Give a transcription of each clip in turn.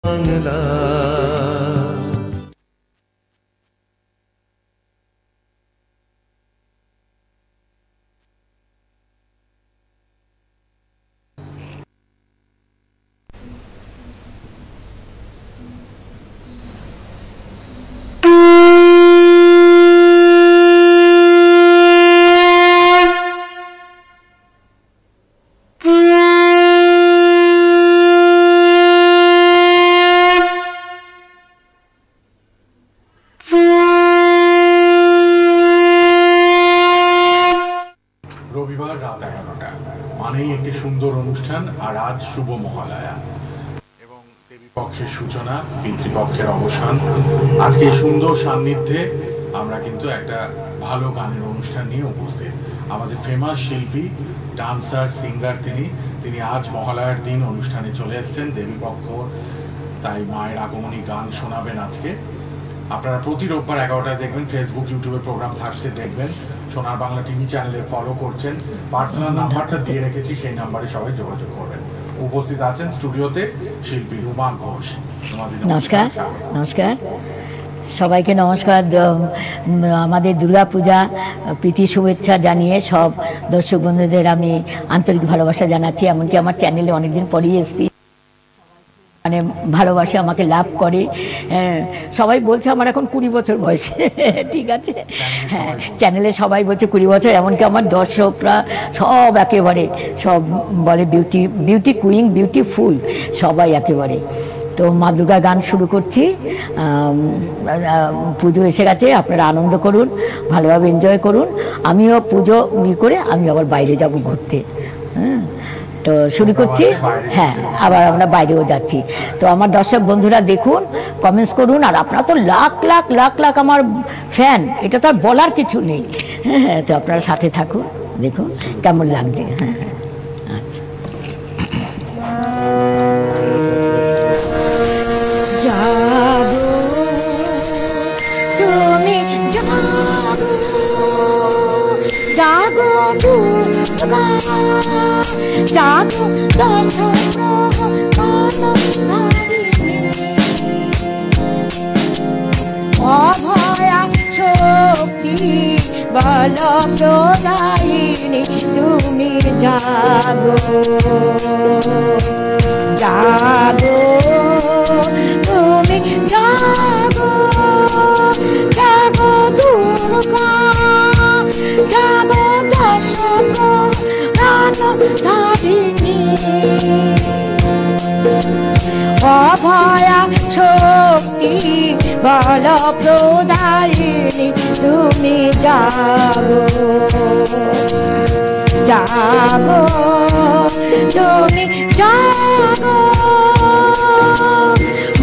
বাংলা। রবিবার রাত 11টা মানেই একটি সুন্দর অনুষ্ঠান। আর আজ শুভ মহালয়া এবং দেবী পক্ষের সূচনা, পিতৃপক্ষের অবসান। আজকে এই সুন্দর সান্নিধ্যে আমরা কিন্তু একটা ভালো গানের অনুষ্ঠান নিয়ে উপস্থিত। আমাদের ফেমাস শিল্পী, ডান্সার, সিঙ্গার তিনি আজ মহালয়ার দিন অনুষ্ঠানে চলে এসেছেন দেবী পক্ষ, তাই মায়ের আগমনী গান শোনাবেন আজকে। আপনারা প্রতি রোববার 11টায় দেখবেন, ফেসবুক ইউটিউবে প্রোগ্রাম থাকছে দেখবেন, সোনার বাংলা টিভি চ্যানেলে ফলো করছেন। পার্সোনাল নাম্বারটা দিয়ে রেখেছি, সেই নাম্বারে সবাই যোগাযোগ করবেন। উপস্থিত আছেন স্টুডিওতে শিল্পী রুমা ঘোষ। নমস্কার, নমস্কার সবাইকে, নমস্কার। আমাদের দুর্গা পূজা প্রীতি শুভেচ্ছা জানিয়ে সব দর্শক বন্ধুদের আমি আন্তরিক ভালোবাসা জানাচ্ছি। এমনকি আমার চ্যানেলে অনেকদিন পরেই এসেছি, মানে ভালোবাসে আমাকে লাভ করে। সবাই বলছে আমার এখন 20 বছর বয়সে, ঠিক আছে। হ্যাঁ, চ্যানেলে সবাই বলছে 20 বছর, এমনকি আমার দর্শকরা সব একেবারে সব বলে বিউটি কুইন, বিউটিফুল, সবাই একেবারে। তো মা দুর্গা গান শুরু করছি। পুজো এসে গেছে, আপনারা আনন্দ করুন, ভালোভাবে এনজয় করুন। আমিও পুজো করে আমি আবার বাইরে যাব ঘুরতে। হ্যাঁ, তো শুরু করছি। হ্যাঁ, আবার আমরা বাইরেও যাচ্ছি। তো আমার দর্শক বন্ধুরা দেখুন, কমেন্টস করুন। আর আপনারা তো লাখ লাখ লাখ লাখ আমার ফ্যান, এটা তো আর বলার কিছু নেই। হ্যাঁ, তো আপনারা সাথে থাকুন, দেখুন কেমন লাগছে। হ্যাঁ, আচ্ছা। তুমি জাগো দুর্গা, জাগো অভয়া শক্তি বল প্রদায়িনী, তুমি জাগো জাগো, তুমি জাগো জাগো দুর্গা, জাগো প্রাণধারিণী। অভয়া শক্তি বল প্রদায়িনী, তুমি জাগো জাগো, তুমি জাগো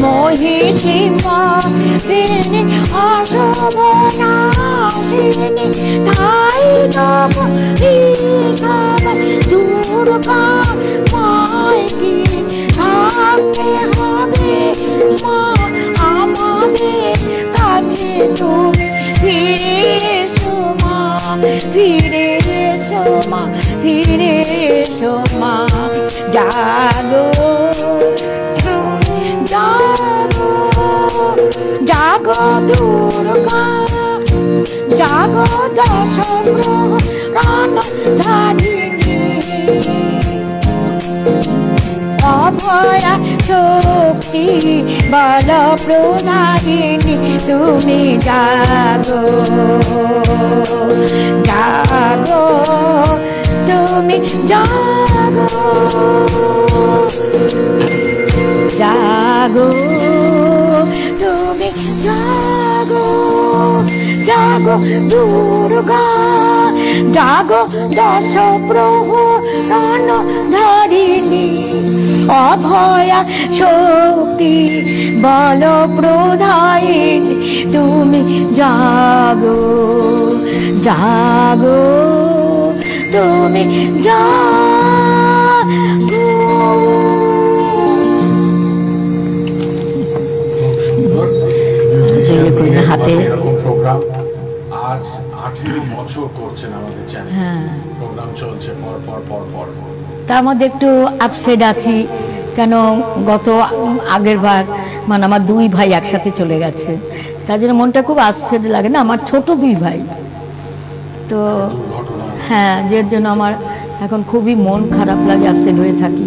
মহিষী মাদিনী, অশোভনাশিনী, তাই নব দুর্গা মাইকি থাকতে হবে মা আমাদের কাছে। তুমি ফিরে এসো মা, ফিরে এসো মা, ফিরে এসো মা। জাগো জাগো জাগো দুর্গা, জাগো দশ প্রাণধারিণী। অভয়া শক্তি বল প্রদায়িনী, তুমি জাগো জাগো, তুমি জাগো জাগো, তুমি জাগো জাগো দুর্গা, জাগো দশ প্রাণধারিণী। অভয়া শক্তি বল প্রদায়িনী, তুমি জাগো জাগো, তুমি জাগো। হাতে প্রোগ্রাম আজ 18 বছর করছেন আমাদের চ্যানেল, প্রোগ্রাম চলছে পর পর পর পর। তার মধ্যে একটু আপসেট আছি, কেন গত আগের বার মানে আমার 2 ভাই একসাথে চলে গেছে, তার জন্য মনটা খুব আশ্চর্য লাগে না, আমার ছোট 2 ভাই তো হ্যাঁ, যার জন্য আমার এখন খুবই মন খারাপ লাগে, আপসেট হয়ে থাকি।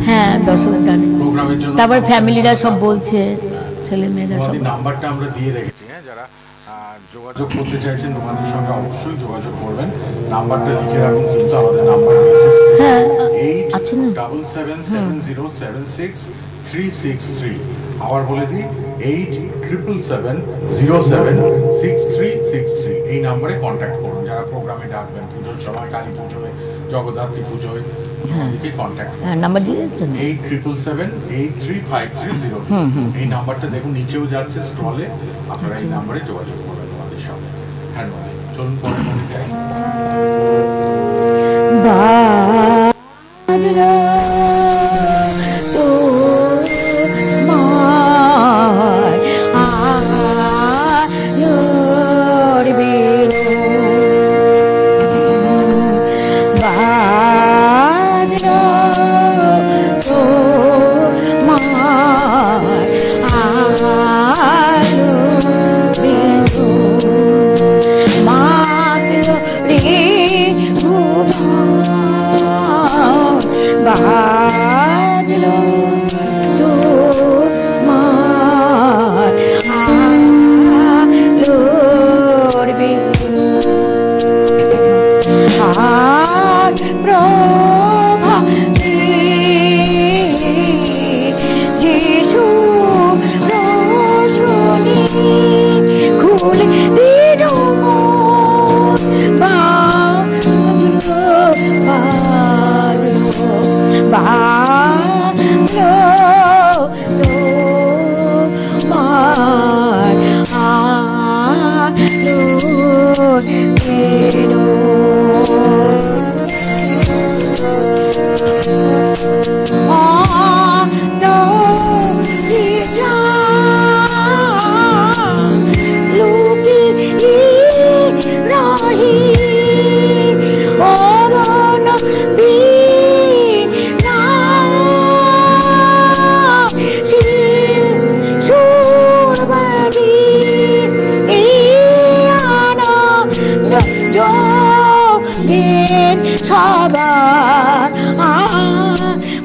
হ্যাঁ, দর্শকের টানে, তারপর ফ্যামিলিরা সব বলছে, ছেলে মেয়েরা সব। নাম্বারটা আমরা দিয়ে রেখেছি, হ্যাঁ, যারা যোগাযোগ করতে চাইছেন তোমাদের সঙ্গে অবশ্যই যোগাযোগ করবেন। নাম্বারটা লিখে রাখুন, কিন্তু আমাদের নাম্বার রয়েছে হ্যাঁ, আছে না 7770763663। আবার বলে দিই 8777076363। এই নাম্বারে কন্ট্যাক্ট করুন যারা প্রোগ্রামে ডাকবেন, পুজোর সময়, কালী পুজোয়, জগদ্ধাত্রী পুজোয়, আমাদেরকে কন্ট্যাক্ট করুন। নাম্বার দিয়েছেন 8777835303। এই নাম্বারটা দেখুন নিচেও যাচ্ছে স্ক্রলে, আপনারা এই নাম্বারে যোগাযোগ করবেন আমাদের সঙ্গে। হ্যাঁ, চলুন পরে যাই।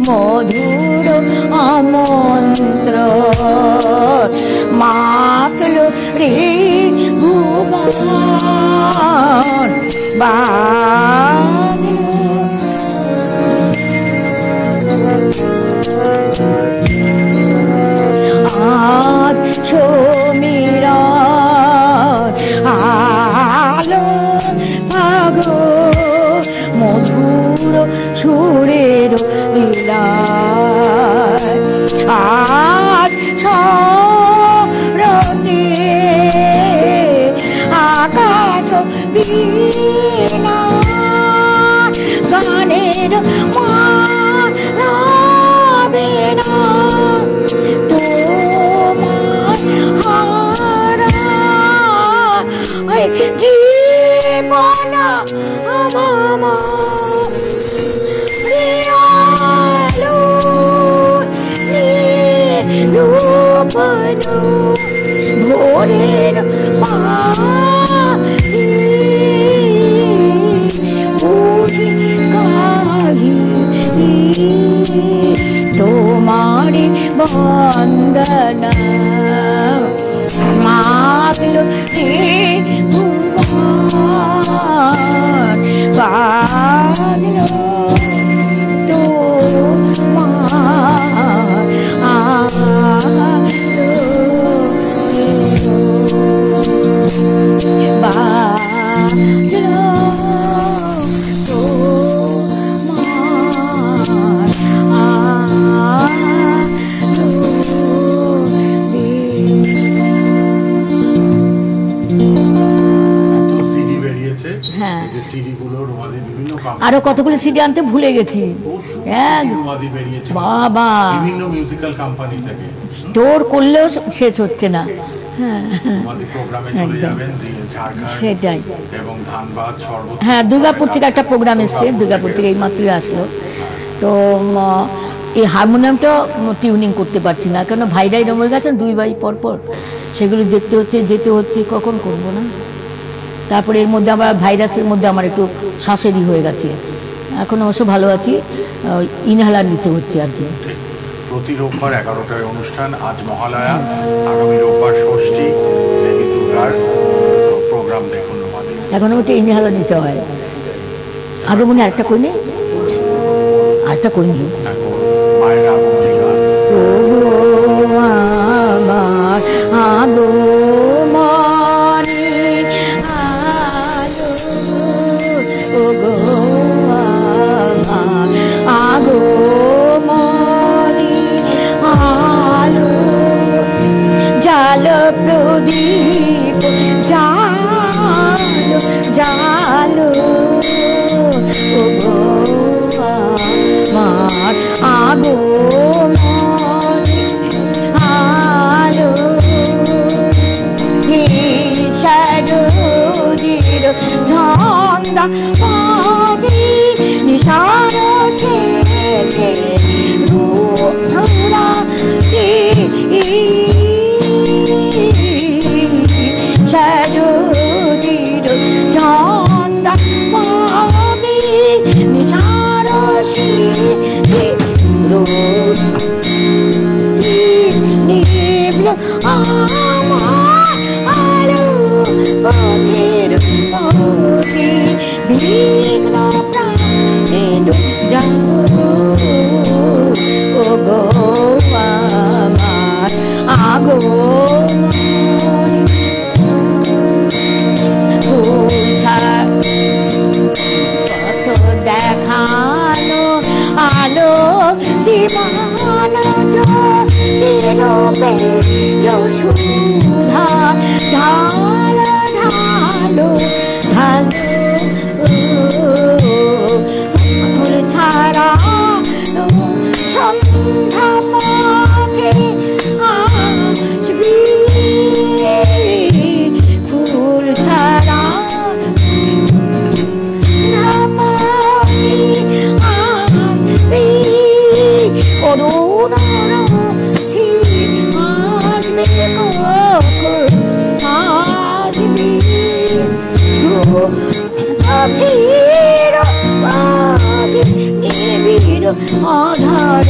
মধুর আমন্ত্র মাতলো রে ভুবন আজ ছমিরা আলো ভাগো মধুর সুরের আজ ছরতে আকাশ বীণা গানের মারাবেনা তোমার হারা জীবন আমার ভোরের তোমারি বন্দনা মাগলো বাজলো আরো কতগুলো সিডি আনতে ভুলে গেছি। বাবা, বিভিন্ন মিউজিক্যাল কোম্পানি থেকে স্টোর করলেও শেষ হচ্ছে না। আমাদের প্রোগ্রামে চলে যাবেন ঝাড়খণ্ড সেটাই। এবং ধানবাদ সর্বত্র। হ্যাঁ, দুর্গাপুর থেকে একটা প্রোগ্রাম এসছে, দুর্গাপুর থেকে এই মাত্রই আসলো। তো এই হারমোনিয়ামটা টিউনিং করতে পারছি না, কেন ভাইরাই রমে গেছেন 2 ভাই পরপর, সেগুলো দেখতে হচ্ছে, যেতে হচ্ছে, কখন করবো না। তারপরে এর মধ্যে আমার ভাইরাসের মধ্যে আমার একটু শ্বাসেরই হয়ে গেছে, এখন অবশ্য ভালো আছি, ইনহেলার নিতে হচ্ছে আর কি। প্রতি রোববার 11টায় অনুষ্ঠান, আজ মহালয়া, আগামী রোববার ষষ্ঠী, দেবী দুর্গার প্রোগ্রাম দেখুন আমাদের। এখন ওটা ইনহেলার নিতে হয়। আগে মনে আরেকটা করে নি, আরেকটা করে নি। মায়ের আগমনী গান। প্রদীপ জালো জালো আমার আগমনী আলো, নিশারুজির ঝন্দা পাদি নিশার শেষে রূপরা শারুজির ঝন্দা পাদি নিশার শেষে নিবল আমার আলো পথের পথে বিঘ্ন প্রাণের যাও ও গো আমার আগমনী কত দেখালো আলো জীবন সুধা ঢাল ঢালো ঢালো ফুল ছাড়া সন্ধ্যা মাঝে আসবি, ফুল ছাড়া আধার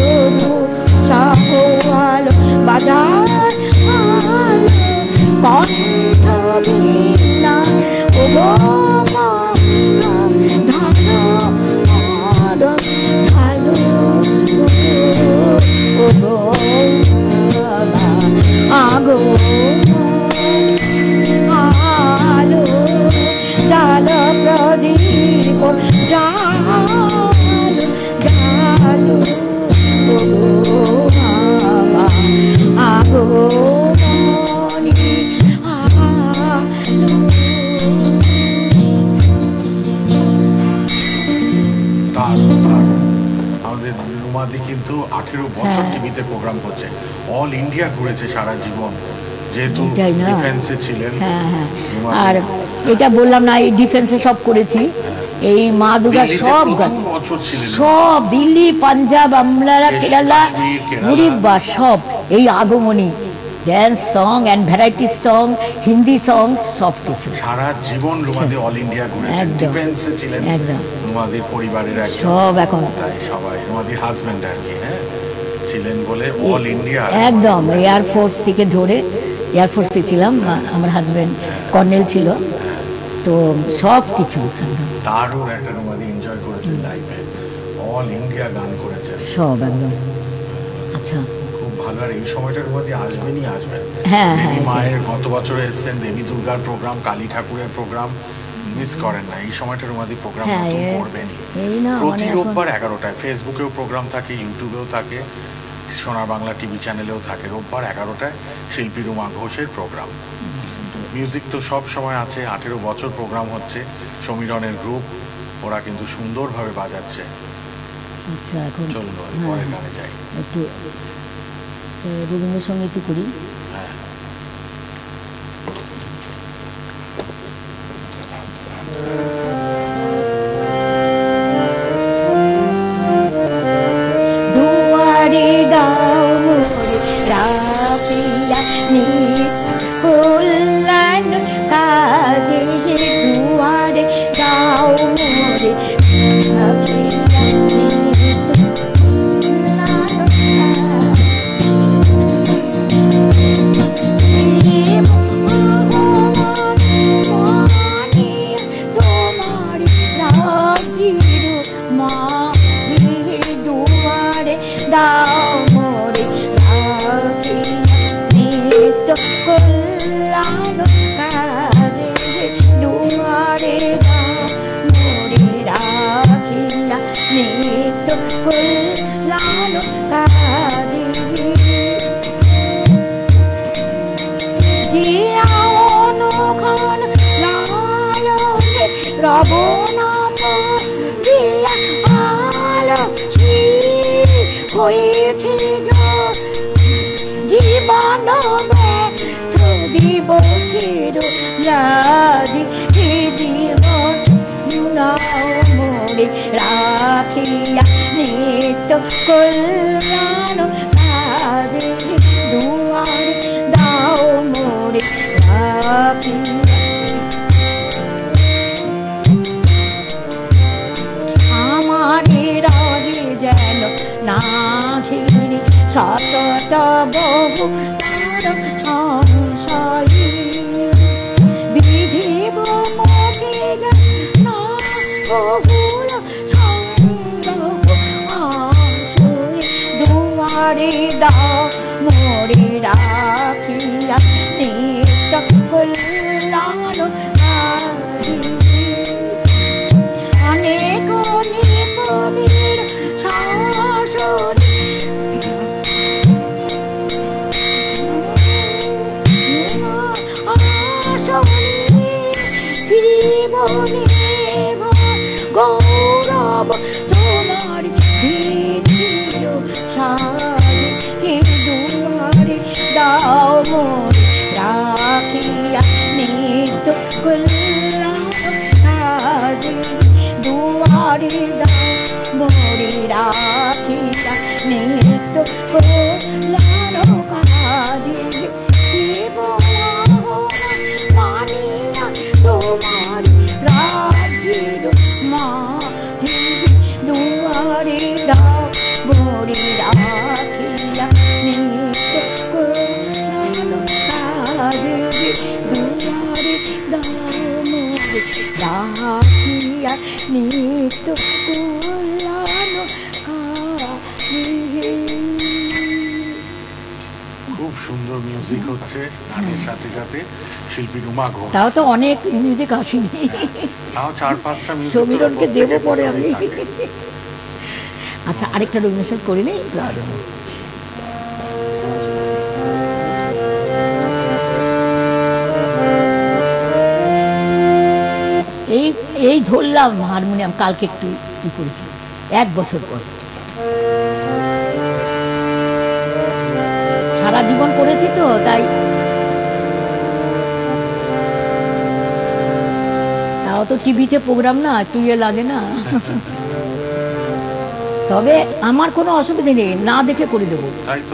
সাগোয়ালো বাজার আলো কণ্ঠ বিনা ও গো ধানো ঢালো ও গো আগো আলো জালো প্রদীপ জালো জালো ও গো আগমনী আলো। আমাদের রুমাদি কিন্তু 18 বছর টিভিতে প্রোগ্রাম করছে, অল ইন্ডিয়া ঘুরেছে সারা জীবন, যেহেতু ডিফেন্সে ছিলেন। আর এটা বললাম না, এই ডিফেন্সে সব করেছি, এই মা দুর্গা সব সব দিল্লি, পাঞ্জাব, আমলারা, কেরালা, হরিবা সব এই আগমনী dance song and variety song, Hindi song, সব কিছু সারা জীবন রুমাদি অল ইন্ডিয়া ঘুরেছেন, ডিফেন্সে ছিলেন, রুমাদির পরিবারের একজন সব এখন তাই সবাই রুমাদির হাজবেন্ড আর কি, হ্যাঁ ছিলেন বলে অল ইন্ডিয়া একদম এয়ারফোর্স থেকে ধরে, এয়ারফোর্সে ছিলাম, আমার হাজবেন্ড কর্নেল ছিল, তো সব কিছু তারও একটা রুমাদি এনজয় করেছেন লাইফে, অল ইন্ডিয়া গান করেছেন সব একদম। আচ্ছা খুব ভালো। আর এই সময়টা রুমাদি আসবেনই আসবেন। হ্যাঁ দেবী মায়ের গত বছরে এসেছেন, দেবী দুর্গার প্রোগ্রাম, কালী ঠাকুরের প্রোগ্রাম মিস করেন না, এই সময়টা রুমাদি প্রোগ্রাম করবেনই। প্রতি রোববার 11টায় ফেসবুকেও প্রোগ্রাম থাকে, ইউটিউবেও থাকে, সোনার বাংলা টিভি চ্যানেলেও থাকে। রোববার 11টায় শিল্পী রুমা ঘোষের প্রোগ্রাম। মিউজিক তো সব সময় আছে, 18 বছর প্রোগ্রাম হচ্ছে, সমীরনের গ্রুপ, ওরা কিন্তু সুন্দরভাবে বাজাচ্ছে। আচ্ছা এখন চলুন পরের গানে যাই, একটু রবীন্দ্রসঙ্গীতই করি। হ্যাঁ দুয়ারে দাও মোরে রাখিয়া নিত কল্যাণ কাজে, দুয়ারে দাও মোরে রাখিয়া নিত দাও মোরে রাখিয়া নিত্য কল্যাণ কাজে, দুয়ারে দাও মোরে রাখিয়া নিত্য কল্যাণ কাজে। জিয়াওনখান লালনে রবনাম দিয়া আলো হয়েছে জীবন ব্যর্থ দিবসের রাজি, জীবন নাও মোরে রাখিয়া নিত্য কল্যাণ কাজে, দুয়ারে দাও মোরে রাখিয়া। আমারে রাগে যেন না ঘিরে সতত বহু তার সংশয়ী, বিধিব মোকে না বহুল সন্দেহ আশয়ে, দুয়ারে দাও মোরে রাখিয়া নিত্য কল্যাণ কাজে। অনেক নিপদের শাসনে জীবনে গৌরব তোমার ভিড় সারে, দুয়ারে দাও মোরে রাখিয়া নিত্য কল্যাণ কাজে, দুয়ারে দাও মোরে রাখিয়া নিত্য কল্যাণ কাজে। মানিয়া তোমার রাজ্যের মাঝে, দুয়ারে দাও মোরে রাখিয়া নিত্য কল্যাণ কাজে, দুয়ারে দাও মোরে রাখিয়া নিত্য কল্যাণ কাজে। খুব সুন্দর মিউজিক হচ্ছে গানের সাথে সাথে, শিল্পী রুমা ঘোষ। তাও তো অনেক মিউজিক আসেনি, তাও 4-5টা মিউজিক সমীরণকে দেবো পরে আমি। আচ্ছা, আরেকটা রবীন্দ্রসঙ্গীত করি নেই? এই এই ধরলাম হারমোনিয়াম, কালকে একটু ই করেছি 1 বছর পর। সারা জীবন করেছি তো, তাই তাও তো টিভিতে প্রোগ্রাম না, একটু ইয়ে লাগে না। তবে আমার কোনো অসুবিধা নেই, না দেখে করে দেবো,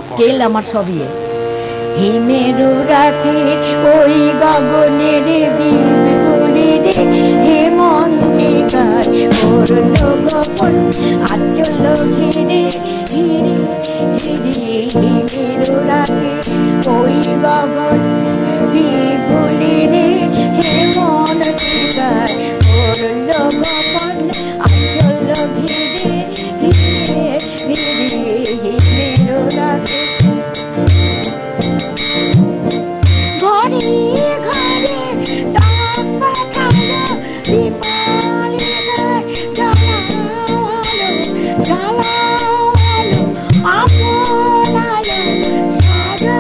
স্কেল আমার সব ইয়ে। হিমের রাতে ওই গগনের দ্বীপগুলি রে, হেমন্তিকার করল গোপন আচল ঘিরে ঘিরে ঘিরে, হিমের রাতে ওই গগন দ্বীপগুলি রে, হেমন্তিকার করল গোপন আচল ঘিরে ঘিরে ঘিরে, হিমের রাতে ঘরে ঘরে ডাক পাঠালো দীপালিকার জ্বালাও আলো, জ্বালাও আলো, আপন আলো সাজা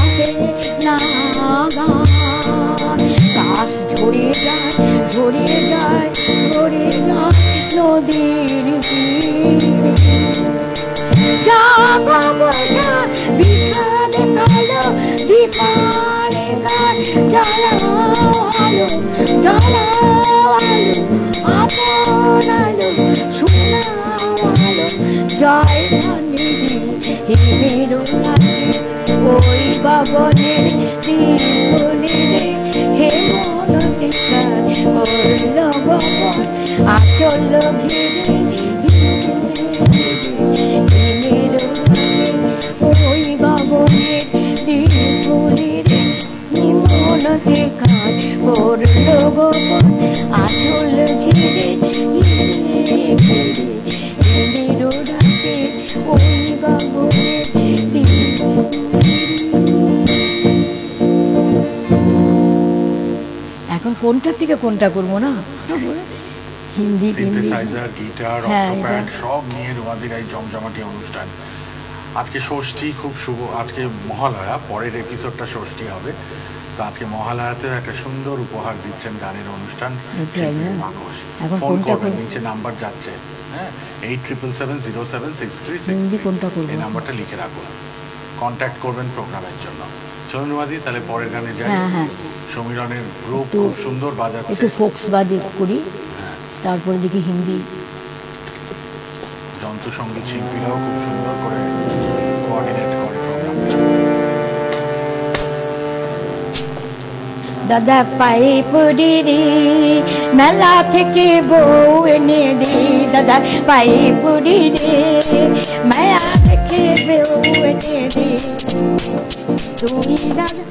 আসে না গান। কাশ ঝরে যায় ঝরে যায় ঝরে যায় নদীর তীরে। জাগো বসা বিষাদে কালো দীপারে গান জ্বালাও আলো জ্বালাও আলো আপন আলো শোনাও আলো জয় নিধি হিমের রাতে ওই গগনের দ্বীপলে হে মনতে কার করল গগন আচল ঘিরে হিমের রাতে ওই গগনের দ্বীপলে মনতে কার করল গগন আচল ঘিরে হিমের রাতে ওই গগনের এখন কোনটার থেকে কোনটা করবো না হিন্দি সিনথেসাইজার গিটার অক্টোপ্যাড সব নিয়ে রুমাদির এই জমজমাটি অনুষ্ঠান। আজকে ষষ্ঠী, খুব শুভ, আজকে মহালয়া, পরের এপিসোডটা ষষ্ঠী হবে। তো আজকে মহালয়াতে একটা সুন্দর উপহার দিচ্ছেন গানের অনুষ্ঠান শিল্পী মাকস। ফোন করবেন, নিচে নাম্বার যাচ্ছে, হ্যাঁ 8777076363 এই নাম্বারটা লিখে রাখুন, কন্ট্যাক্ট করবেন প্রোগ্রামের জন্য। চলুন রুমাদি তাহলে পরের গানে যাই। সমীরনের গ্রুপ খুব সুন্দর বাজাচ্ছে, একটু ফোকস বাজে করি, তারপরে দেখি হিন্দি যন্ত্রসঙ্গীত শিল্পীরাও খুব সুন্দর করে কোঅর্ডিনেট করে প্রোগ্রাম। দাদা পায়ে পড়ি রে মেলা থেকে বউ এনে দে, দাদা পায়ে পড়ি রে মেলা থেকে বউ এনে দে। তুই দাদা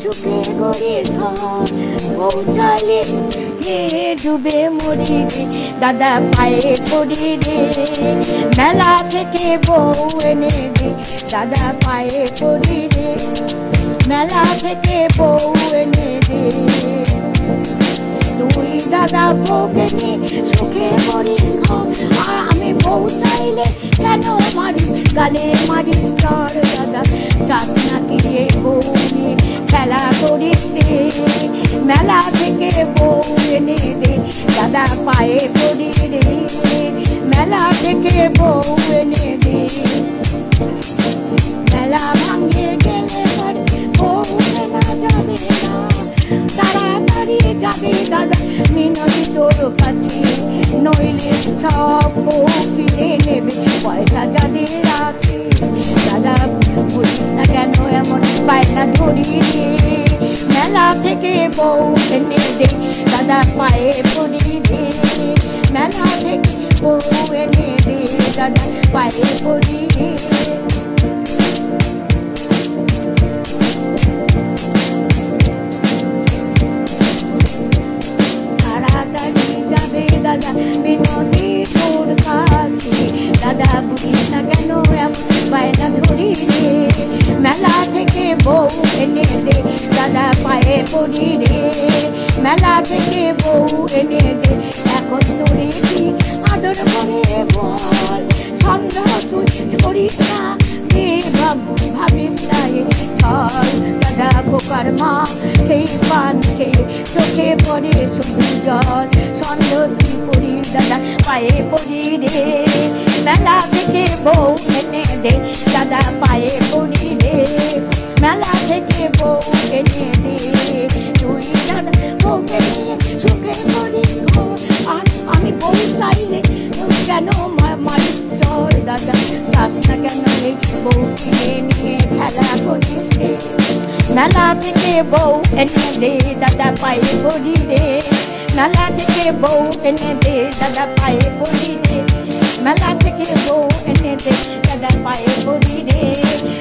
সুখে গড়ে ঘর পৌঁছালে হে ডুবে মরি রে, দাদা পায়ে পড়ি রে মেলা থেকে বউ এনে দে, দাদা পায়ে পড়ি রে মেলা থেকে বউ এনে দে। তুই দাদা বউকে নিয়ে সুখে মরি আর আমি বউ চাইলে কেন মারি গালে মারি স্টার, দাদা চাঁদ নাকি বউ নিয়ে খেলা করিস রে মেলা থেকে বউ এনে দে, দাদা পায়ে পড়ি রে মেলা থেকে বউ এনে দে। মেলা ভাঙে গেলে বউ কেনা যাবে না, তাড়াতাড়ি যাবে দাদা মিনতি তোর কাছে, নইলে সব বউ কিনে নেবে পয়সা যাদের আছে। দাদা বুঝিস না কেন এমন পায়না ধরি রে মেলা থেকে বউ এনে দে, দাদা পায়ে পড়ি রে মেলা থেকে বউ এনে দে, দাদা পায়ে পড়ি রে। যাবে দাদা বিনতি তোর কাছে, দাদা বুঝিস না কেন এমন বায়না ধরি রে মেলা থেকে বউ এনে দে, দাদা পায়ে পড়ি রে মেলা থেকে বউ এনে দে। এখন তোরে কি আদর করে বল সন্দেহ তুই করিস না রে ভাবিস না ছল, দাদা খোকার মা সেই পান খেয়ে চোখে পড়ে শুধু জল, সন্দেহ তুই করিস দাদা পায়ে পড়ি রে মেলা থেকে বউ এনে দে, দাদা পায়ে পড়ি রে মেলা থেকে বউ এনে দে। তুই দাদা বউকে নিয়ে সুখে করিস আর আমি বউ চাইলে কেন মারিস চল, দাদা চাস না কেন এই বউ কিনে নিয়ে খেলা করিস রে মেলা থেকে বউ এনে দে, দাদা পায়ে পড়ি রে মেলা থেকে বউ এনে দে, দাদা পায়ে পড়ি রে মেলা থেকে বউ এনে দে, দাদা পায়ে পড়ি রে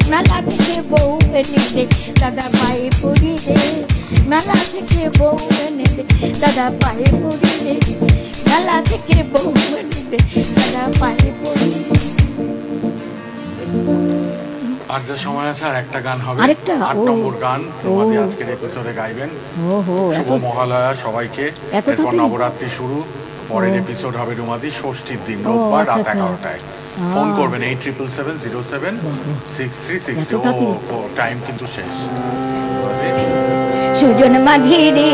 মেলা থেকে বউ এনে দে, দাদা পায়ে পড়ি রে মেলা থেকে বউ এনে দে, দাদা পায়ে পড়ি রে মেলা থেকে বউ এনে দে, দাদা পায়ে পড়ি রে। আর যা সময় আছে আর একটা গান হবে, 8 নম্বর গান রুমাদি আজকের এপিসোডে গাইবেন। শুভ মহালয়া সবাইকে। এরপর নবরাত্রি শুরু, পরের এপিসোড হবে রুমাদি ষষ্ঠীর দিন রোববার রাত 11টায়। ফোন করবেন 8777076360। ও টাইম কিন্তু শেষ। সুজন মাঝি রে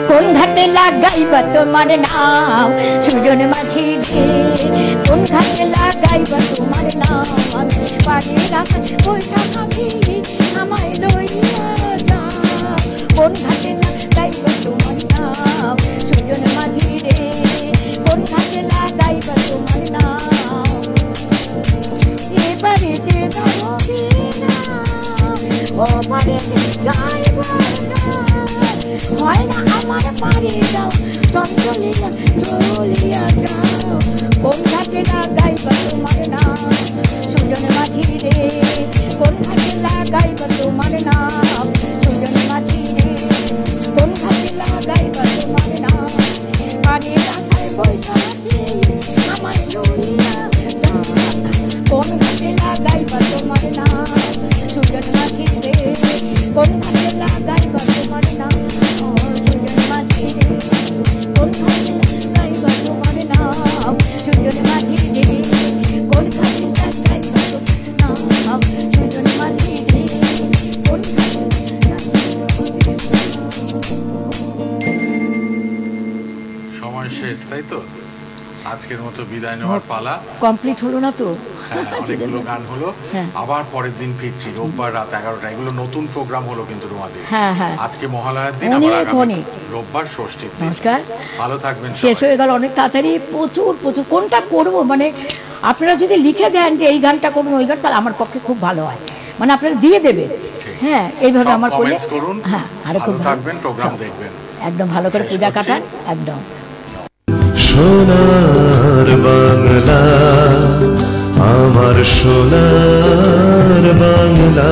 কোন ঘাটে লাগাইবা তোমার নাম, সুজন মাঝি রে কোন ঘাটে লাগাইবা তোমার নাম, বাড়ির পয়সা খাবি আমায় লইয়া যা, কোন ঘাটে লাগাইবা তোমার নাম, সুজন মাঝি রে কোন ঘাটে লাগাইবা তোমার নাম, এ বাড়িতে যাবি না ও বাড়িতে যাইবা হয় না আমার বাড়ি যাও চঞ্চলিয়া চলিয়া যাও, কোন ঘাটে লাগাইবা তোমার নাম, সুজন মাঝি রে কোন ঘাটে লাগাইবা তোমার নাম, সুজন মাঝি রে কোন ঘাটে লাগাইবা তোমার নাম, পানির আশায় বৈশা আছি আমায় লইয়া যাও, কোন ঘাটে লাগাইবা তোমার নাম, সুজন মাঝি রে কোন ঘাটে লাগাইবা তোমার নাম, সুজন মাঝি রে কোন ঘাটে লাগাইবা তোমার নাম, সুজন মাঝি রে কোন ঘাটে লাগাইবা তোমার নাম, সুজন মাঝি রে কোন ঘাটে সময় শেষ, তাই তো? আজকের মতো বিদায় নেওয়ার পালা কমপ্লিট হলো না তো? অনেকগুলো গান হলো, আবার পরের দিন ফিরছি রোববার রাত 11টা। এগুলো নতুন প্রোগ্রাম হলো কিন্তু রোমাদের। আজকে মহালয়ার দিন, আবার আগামী রোববার ষষ্ঠীর দিন। নমস্কার, ভালো থাকবেন। শেষ হয়ে গেল অনেক তাড়াতাড়ি। প্রচুর প্রচুর কোনটা করবো মানে আপনারা যদি লিখে দেন যে এই গানটা করুন ওই গান, তাহলে আমার পক্ষে খুব ভালো হয়, মানে আপনারা দিয়ে দেবে। হ্যাঁ, এইভাবে আমার কমেন্টস করুন। হ্যাঁ, আরো খুব থাকবেন, প্রোগ্রাম দেখবেন, একদম ভালো করে পূজা কাটান একদম। সোনার বাংলা আমার সোনার বাংলা।